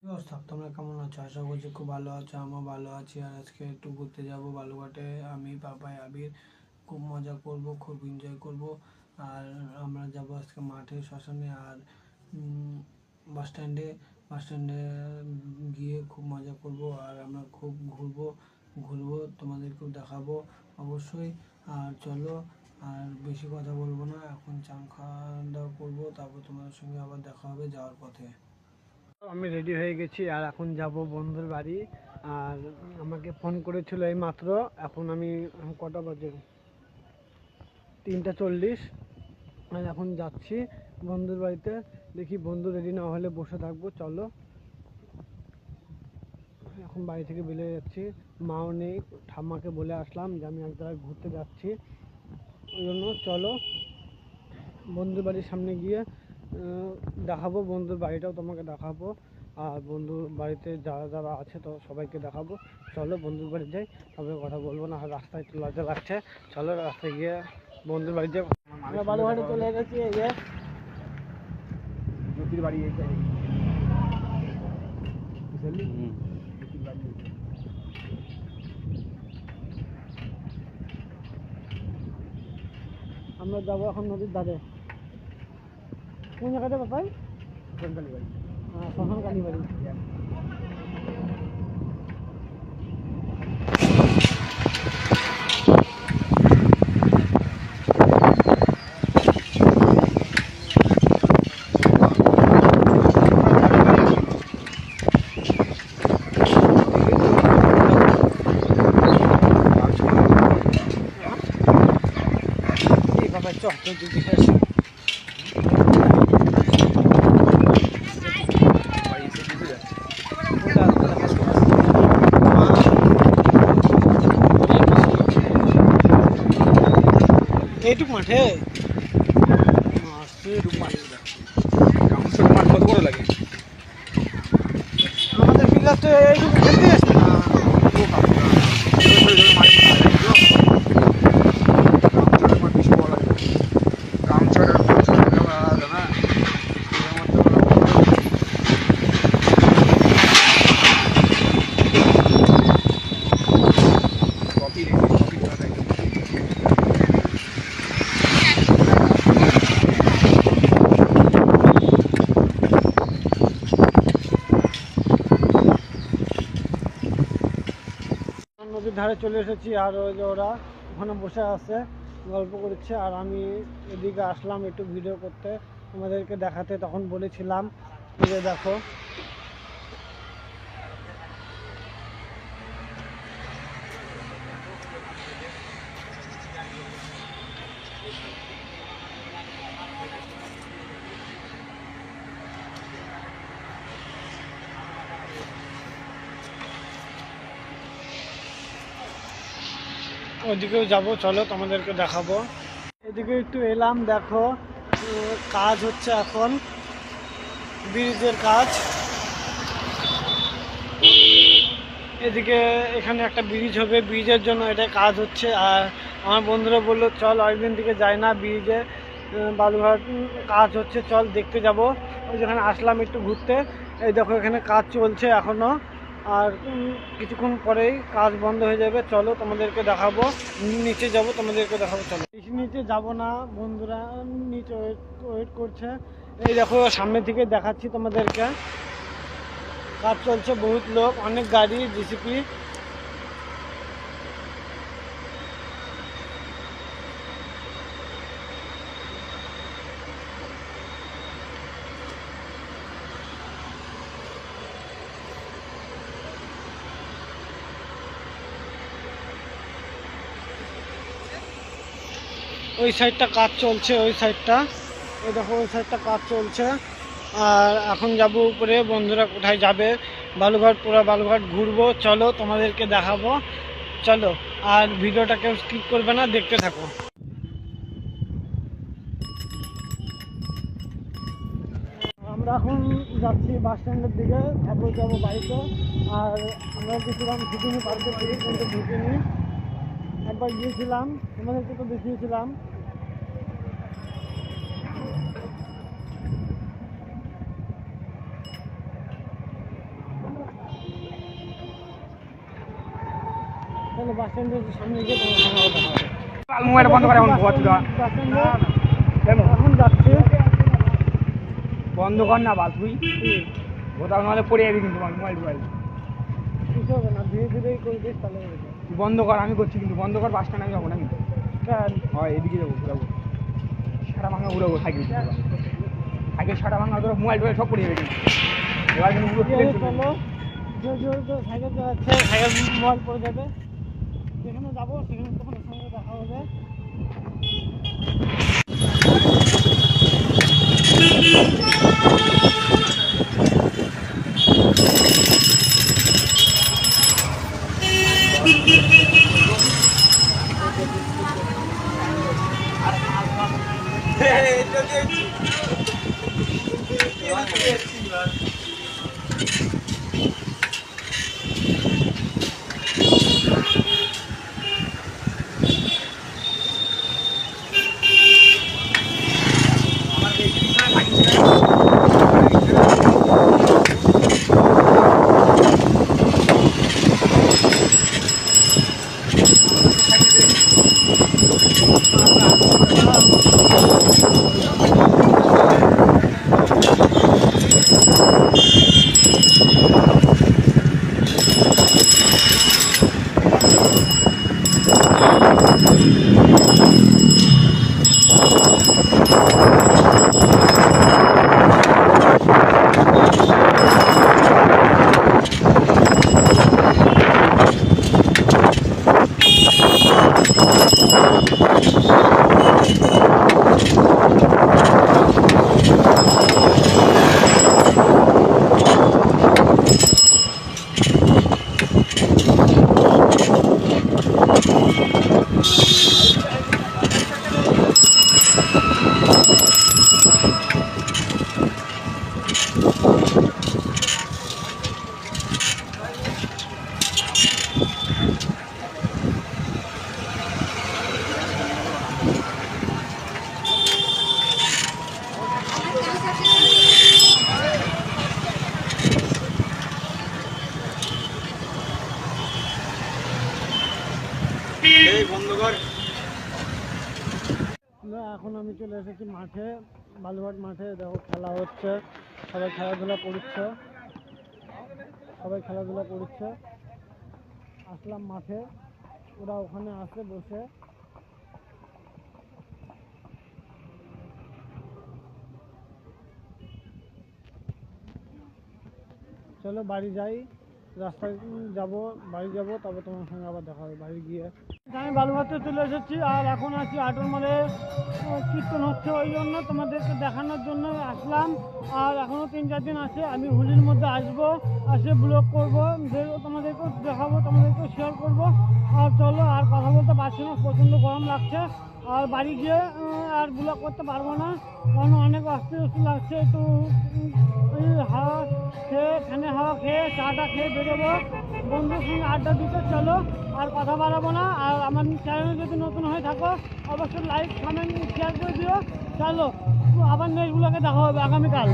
কি অবস্থা? তোমরা কেমন আছো? আশা করছি খুব ভালো আছো। আমার ভালো আছি। আর আজকে একটু ঘুরতে যাব বালুঘাটে। আমি পাপাই আবির খুব মজা করব, খুব এনজয় করব। আর আমরা যাব আজকে মাঠে, শ্মশানে আর বাস স্ট্যান্ডে গিয়ে খুব মজা করব। আর আমরা খুব ঘুরবো, তোমাদেরকেও দেখাবো অবশ্যই। আর চলো, আর বেশি কথা বলবো না, এখন চান খাওয়া দাওয়া করবো, তারপর তোমাদের সঙ্গে আবার দেখা হবে যাওয়ার পথে। আমি রেডি হয়ে গেছি আর এখন যাব বন্ধুর বাড়ি। আর আমাকে ফোন করেছিল এই মাত্র। এখন আমি কটা বাজে, 3:40। আর এখন যাচ্ছি বন্ধুর বাড়িতে। দেখি বন্ধু রেডি না হলে বসে থাকবো। চলো, এখন বাড়ি থেকে বেরিয়ে যাচ্ছি। মাও নেই, ঠাম্মাকে বলে আসলাম যে আমি এক জায়গায় ঘুরতে যাচ্ছি, ওই জন্য চলো বন্ধুর বাড়ির সামনে গিয়ে দেখাবো। বন্ধুর বাড়িটাও তোমাকে দেখাবো, আর বন্ধুর বাড়িতে যারা যারা আছে তো সবাইকে দেখাবো। চলো বন্ধুর বাড়ি যাই, তবে কথা বলবো না, আর রাস্তায় একটু লজ্জা লাগছে। চলো রাস্তায় গিয়ে বন্ধুর বাড়ি যাই। আমরা বালুঘাটে চলে গেছি। এই যে জ্যোতির বাড়ি, আমরা যাবো এখন নদীর ধারে। কোন জায়গাটা বাপাই? শ্মশান কালী বাড়ি। শ্মশান কালী বাড়ি। বাবা চ এইটুকু মাঠে মাঠ কত বড় লাগে? আমাদের পিলার তো এইটুকু খেলতে আসবে না। নদীর ধারে চলে এসেছি, আর ওই যে ওরা ওখানে বসে আছে, গল্প করছে। আর আমি এদিকে আসলাম একটু ভিডিও করতে, তোমাদেরকে দেখাতে। তখন বলেছিলাম যে দেখো, ওইদিকেও যাবো, চলো তোমাদেরকে দেখাবো। এদিকে একটু এলাম, দেখো কাজ হচ্ছে এখন, ব্রিজের কাজ। এদিকে এখানে একটা ব্রিজ হবে, ব্রিজের জন্য এটা কাজ হচ্ছে। আর আমার বন্ধুরা বললো চল অনেকদিন থেকে যাই না ব্রিজে, বালুঘাট কাজ হচ্ছে, চল দেখতে যাব। ওই যেখানে আসলাম একটু ঘুরতে। এই দেখো এখানে কাজ চলছে এখনো, আর কিছুক্ষণ পরেই কাজ বন্ধ হয়ে যাবে। চলো তোমাদেরকে দেখাবো, নিচে যাব, তোমাদেরকে দেখাবো। চলো, বেশি নিচে যাব না, বন্ধুরা নিচে ওয়েট করছে। এই দেখো সামনের দিকে দেখাচ্ছি তোমাদেরকে, কাজ চলছে, বহুত লোক, অনেক গাড়ি, জিসিপি। ওই সাইডটা কাজ চলছে, ওই সাইডটা, ওই দেখো ওই সাইডটা কাজ চলছে। আর এখন যাব উপরে, বন্ধুরা কোথায় যাবে, বালুঘাট, পুরা বালুঘাট ঘুরবো। চলো তোমাদেরকে দেখাবো, চলো। আর ভিডিওটা কেউ স্কিপ করবে না, দেখতে থাকো। আমরা এখন যাচ্ছি বাস স্ট্যান্ডের দিকে, তারপর যাবো বাড়িতে। আর আমরা গেছিলাম ঢুকিনি পার্কের দিকে, কিন্তু ঢুকিনি, একবার গিয়েছিলাম, তোমাদেরকে তো দেখিয়েছিলাম। চলো বাস স্ট্যান্ডের সামনে গিয়ে তোমার সঙ্গে আবার দেখা হবে। মোবাইল বন্ধ করে এখন বাস স্ট্যান্ডে কেন এখন যাচ্ছি। বন্ধ কর না বাল তুই কোথাও নাহলে পড়ে যাবি কিন্তু মোবাইল কিছু হবে না, ধীরে ধীরেই করবিস তাহলে হবে। তুই বন্ধ কর, আমি করছি কিন্তু বন্ধ কর। বাস স্ট্যান্ড আমি যাবো না কিন্তু। কেন? হয় এদিকে যাবো, ঘুরাবো সারা ভাঙা, ঘুরাবো সাইকেল সাইকেল সারা ভাঙা, তোর মোবাইল টোবাইল সব পড়ে যাবে কিন্তু। এবার কিন্তু পুরো প্লেন চলো জোর জোর তো সাইকেল চালাচ্ছে, সাইকেল মোবাইল পড়ে যাবে। যেখানে যাবো সেখানে তোমার সঙ্গে দেখা হবে। এখন আমি চলে এসেছি মাঠে, বালুঘাট মাঠে। দেখো খেলা হচ্ছে, সবাই খেলাধুলা করছে, আসলাম মাঠে, ওরা ওখানে আসে বসে। চলো বাড়ি যাই, রাস্তায় বাড়ি যাবো, তবে তোমার সঙ্গে আবার দেখা হবে বাড়ি গিয়ে। আমি বালুঘাটে চলে এসেছি, আর এখন আছি আটর মোড়ে। কীর্তন হচ্ছে, ওই জন্য তোমাদেরকে দেখানোর জন্য আসলাম। আর এখনও 3-4 দিন আছে, আমি হোলির মধ্যে আসবো, আসে ব্লগ করবো, তোমাদেরকেও দেখাবো, তোমাদেরকেও শেয়ার করবো। আর চলো, আর কথা বলতে পারছি না, প্রচণ্ড গরম লাগছে। আর বাড়ি গিয়ে আর ব্লগ করতে পারবো না, কারণ অনেক অস্থির লাগছে। একটু হাওয়া খেয়ে, ফ্যানে হাওয়া খেয়ে, চাটা খেয়ে বেরোবো, বন্ধুর সঙ্গে আড্ডা দিতে। চলো, আর কথা বাড়াবো না। আর আমার চ্যানেলে যদি নতুন হয়ে থাকো, অবশ্যই লাইক, কমেন্ট, শেয়ার করে দিও। চলো, আবার নেক্সট ব্লগে দেখা হবে আগামীকাল।